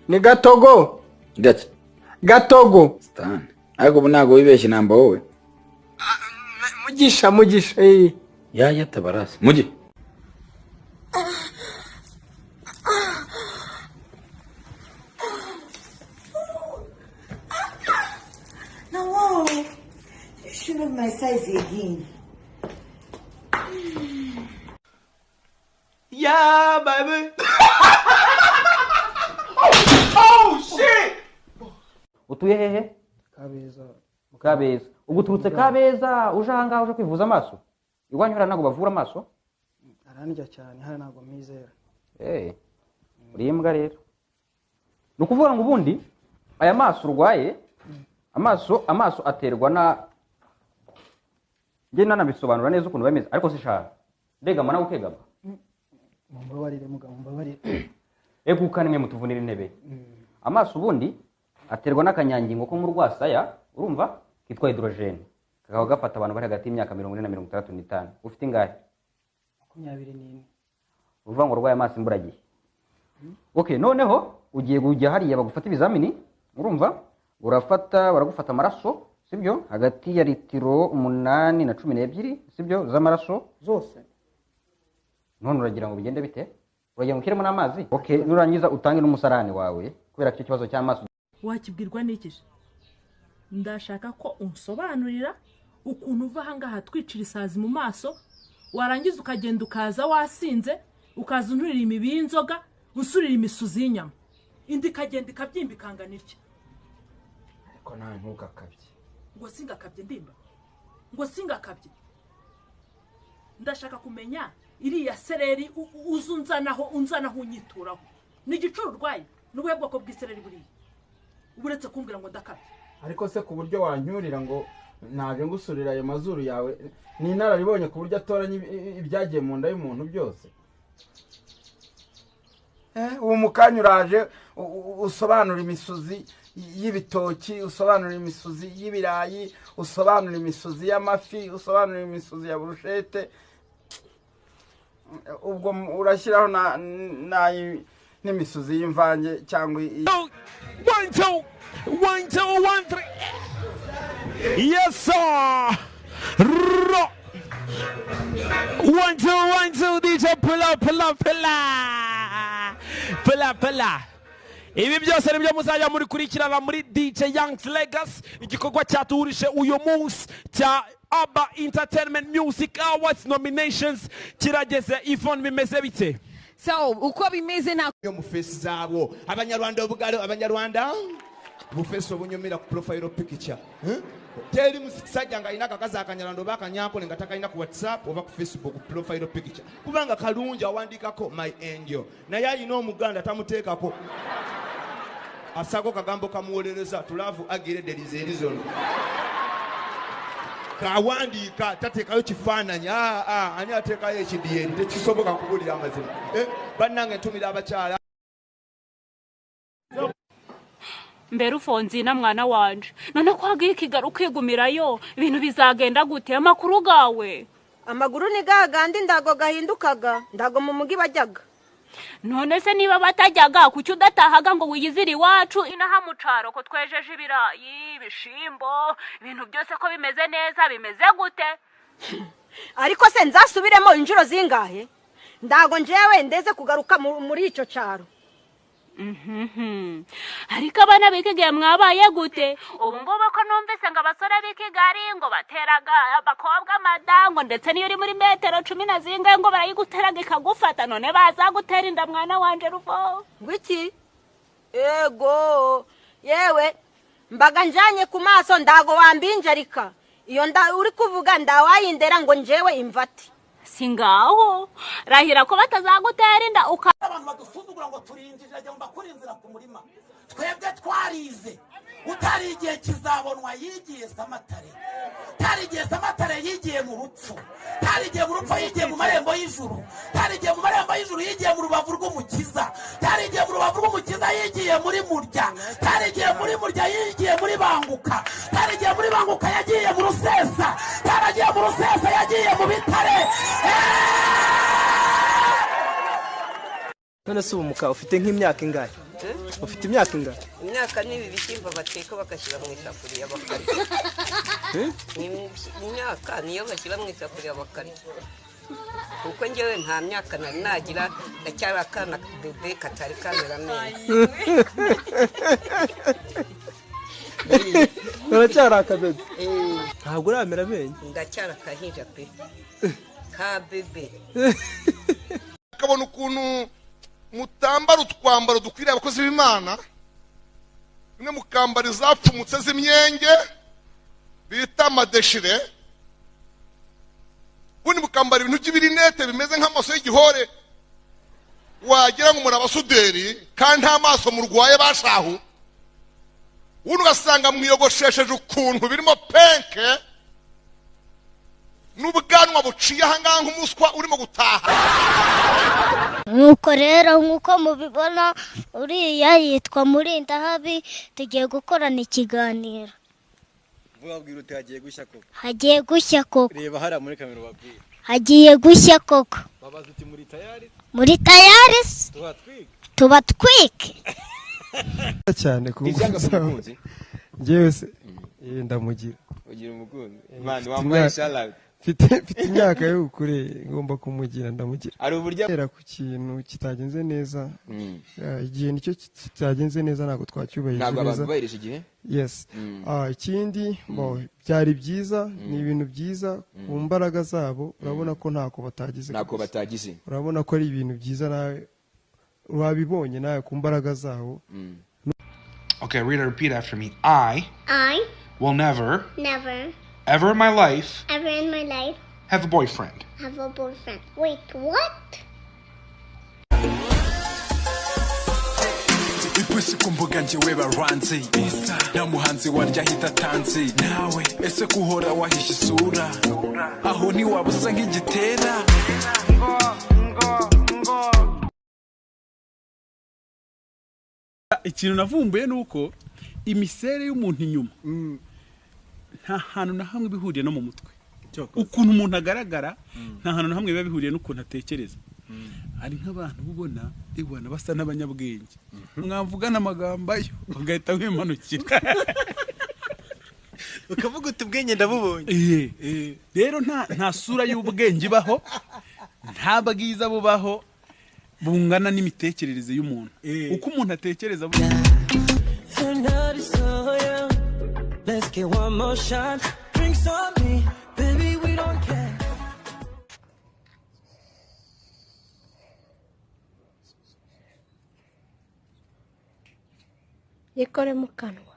Ni Gatogo. Ndetse. Gatogo. Stan. Ariko bunago wibeshye namba wowe. Mugisha. Ya tabarasi. Mugi. No. You should have my size again. Yeah, baby. Oh shit. Utuye hehe? Kabeza. Uguturutse Kabeza uje hanga uje kwivuza amaso. Iwanyura nago bavura amaso? Arandya cyane hari nago mizera. Uri imbwa rero. Nukuvuga ngo ubundi aya maso urwaye amaso aterwa na nge nanabisobanura neza ukuntu bameze ariko sishaka. Ndegama nawe ukegama. Mumbabarire mugabo mumbabarire. Egukane mwe mutuvunira intebe. Amaso ubundi aterwa n'akanyangingo ko mu rwasaya urumva kitwa hydrogene. Kakaba gafata abantu bari hagati y'imyaka 40 na 65. Ufite ingahe? 24. Uvuga ngo urwaye amaso imburagiye. Okay, noneho ugiye kujya hariya bagufata ibizamini urumva urafata baragufata amaraso sibyo hagati ya litiro 8 na 12 sibyo z'amaraso zose. None uragira ngo bigende bite? Uragira ngo kiremo n'amazi? Okay, nurangiza utange n'umusarani wawe kubera cyo kibazo cy'amaso. Wakibwirwa n'ikije? Ndashaka ko unsobanurira ukuntu uva hangaha twicira isazi mu maso warangiza ukagenda ukaza wasinze ukaza unturira imibi y'inzoga usurira imisuzi y'inyama indi kagenda ikabyimba ikanganirya Ariko nta ntugakabye. ngo singakabye ndimba ngo singakabye ndashaka kumenya iriya sereri uzunzanaho unyituraho ni gicuru urwaye n'ubuhe bwoko bw'isereri buriye uburetse kumbwira ngo ndakabye Ariko se ku buryo wanyurira ngo naje ngusurira ayo mazuru yawe ni nararibonye ku buryo atoranye ibyagiye mu nda y'umuntu byose. Uwo mukanya uraje usobanura imisuzi y'ibitoki, usobanura imisuzi y'ibirayi, usobanura imisuzi y'amafi, usobanura imisuzi ya brushete. Ubwo urashyiraho n'imisuzi y'imvange cyangwa 1 2 1 2 1 3. Yes sir. 1 2 DJ pull up. Ibi byose nibyo muzajya muri kurikirana muri DJ Young's Legacy igikorwa cyaturishe uyu munsi cya Aba Entertainment Music Awards nominations kirageze. Yvonne bimeze bite? So uko bimeze na yo mu face zabo abanyarwanda ubugaro abanyarwanda bu face obunyumira ku profile picture teri musajja nga inaka kaza akanyarando bakanyako ngataka ina ku WhatsApp oba ku Facebook profile picture kubanga kalungi awandikako my angel na yayi no muganda tamuteekako asako kagambo kamuwolereza tulavu agire there is a reason kawandika tatekayo kifaananyi ani atekayo ekidiyeri tekisoboka kubulira amazima bannange ntumira abakyala mbere Rufonsina mwana wanje none kwagiye kigaruka kwigumirayo ibintu bizagenda gute amakuru gawe amaguru ni gagandi ndago gahindukaga ndago mu mugi bajyaga none se niba batajyaga kuki udatahaga ngo wiyizire iwacu inaha mu caro ko twejeje ibirayi ibishimbo ibintu byose ko bimeze neza bimeze gute ariko se nzasubiremo injiro zingahe ndago njewe ndeze kugaruka muri ico caro ariko abana bikigiye mwabaye gute ubu ngobo ko numvise ngo abasore bikigari ngo bateraga abakobwa madango ndetse niyo uri muri metero 10 na zingahe ngo barayiguteraga ikagufata none bazagutera inda mwana wanje Rufo ngwiki ego yewe mbaga njanye ku maso ndago wambinjarika iyo uri kuvuga ndawayindera ngo njewe imvati singaho rahira ko batazagutera inda abantu badusuzugura ngo turinjira jya mbakurinzira ku murima twebwe twarize utari igihe kizabonwa yigiye Samatare tari igihe Samatare yigiye mu rupfu tari igihe mu rupfu yigiye mu marembo y'ijuru tari igihe mu marembo y'ijuru yigiye mu rubavu rw'umukiza tari igihe mu rubavu rw'umukiza yigiye muri murya tari igihe muri murya yigiye muri banguka tari igihe muri banguka yagiye mu rusesa tari igihe mu rusesa yagiye mu bitare none se umuka ufite nk'imyaka ingahe ufite imyaka ingana? Imyaka ni ibi bishyimbo bateka bagashyira mu isafuriya bakarya. Imyaka niyo bashyira mu isafuriya bakarya. Kuko njyewe nta myaka nari nagira, ndacyari akana bebe katari kamera neza. Uracyari akabebe? Ntabwo uramera amenyo? Ndacyari akahinja pe. Ka bebe. Kabona ukuntu mutambara utwambaro dukwiriye abakozi b'Imana, mwe mukambara izapfumutse z'imyenge bita amadeshire, ubundi mukambara ibintu by'ibirinete bimeze nk'amaso y'igihore, wagira ngo muri abasuderi kandi nta maso murwaye bashahu, ubundi ugasanga mwiyogoshesheje ukuntu birimo penke n'ubwanwa buciye ahangaha nk'umuswa urimo gutaha. Nuko rero nkuko mubibona uriya yitwa Murindahabi, tugiye gukorana ikiganiro. Wabwira uti hagiye gushya koko? Hagiye gushya koko. Reba hariya muri kamera wabwira. Hagiye gushya koko. Babaza uti muri tayari? Muri tayari? Tubatwike. Cyane umukunzi. Njyewe se ndamugira. Ugira umukunzi. Mani wambaye shallout. Mfite imyaka yo gukure ngomba kumugira ndamugira. Ari uburyo era ku kintu kitagenze neza. Igihe nicyo kitagenze neza ntabwo twacyubahirije neza. Ntabwo abantu bayirije igihe? Yes. Ikindi byari byiza, ni ibintu byiza ku mbaraga zabo, urabona ko ntako batagize. Ntako batagize. Urabona ko ari ibintu byiza nawe wabibonye nawe ku mbaraga zabo. Okay, repeat after me. I will never ever in my life have a boyfriend. Wait, what? Ipusi kumbuga njyewe baranzi nta muhanzi warya hita tanzi nawe ese kuhora wahisha isura aho ni wabusa nk'igitera. Ikintu navumbuye nuko imisere y'umuntu inyuma nta hantu na hamwe bihuriye no mu mutwe. Ukuntu umuntu agaragara nta hantu na hamwe biba bihuriye n'ukuntu atekereza. Ari nk'abantu ubona ibona basa n'abanyabwenge, mwavugana amagambo ayo ugahita wimanukira ukavuga uti ubwenge ndabubonye. Rero nta sura y'ubwenge ibaho, nta bwiza bubaho bungana n'imitekerereze y'umuntu. Uko umuntu atekereza Let's get one more shot. Drinks on me, baby, we don't care. Yekore mu kanwa.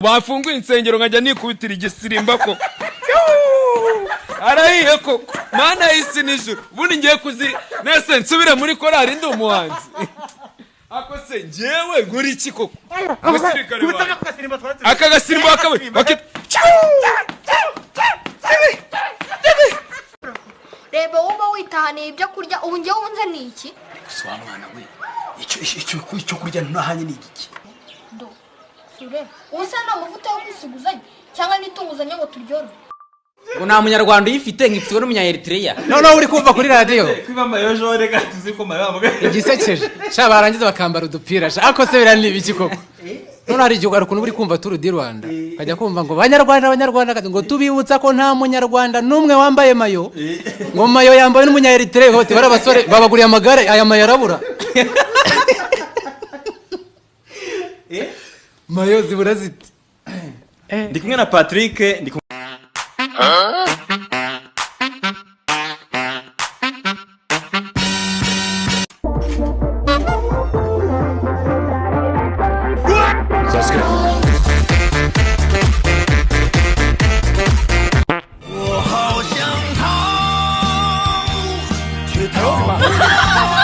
Bafunguye insengero nkajya nikubitira igisirimba ko arahiye koko mana y'isi n'ijuru, ubundi ngiye kuzi nese nsubire muri korari ndi umuhanzi. Ako se njyewe nkuri iki koko? Umusirikare wawe aka gasirimba akawe Reba wowe witahaniye ibyo kurya, ubu ngiye wunze ni iki? Swa mwana we, icyo kurya ntahanye ni iki? Sure, usa na mavuta yo kwisuguzanya cyangwa nitunguzanya ngo turyoro. Ngo nta munyarwanda uyifite nkifitwe n'umunya Eritrea. No uri kumva kuri radio. Kwibamba yo jore gatuzi ko mabamuga. Igisekeje. Sha barangiza bakambara udupira. Ako se birani ibiki koko? None hari igihe ukuntu uri kumva turu di Rwanda. Kajya kumva ngo abanyarwanda ngo tubibutsa ko nta munyarwanda numwe wambaye mayo. Ngo mayo yambaye n'umunya Eritrea hote bara basore babaguriye amagare aya mayo arabura. Mayo zibura ziti. Ndi kumwe na Patrick ndi bitaro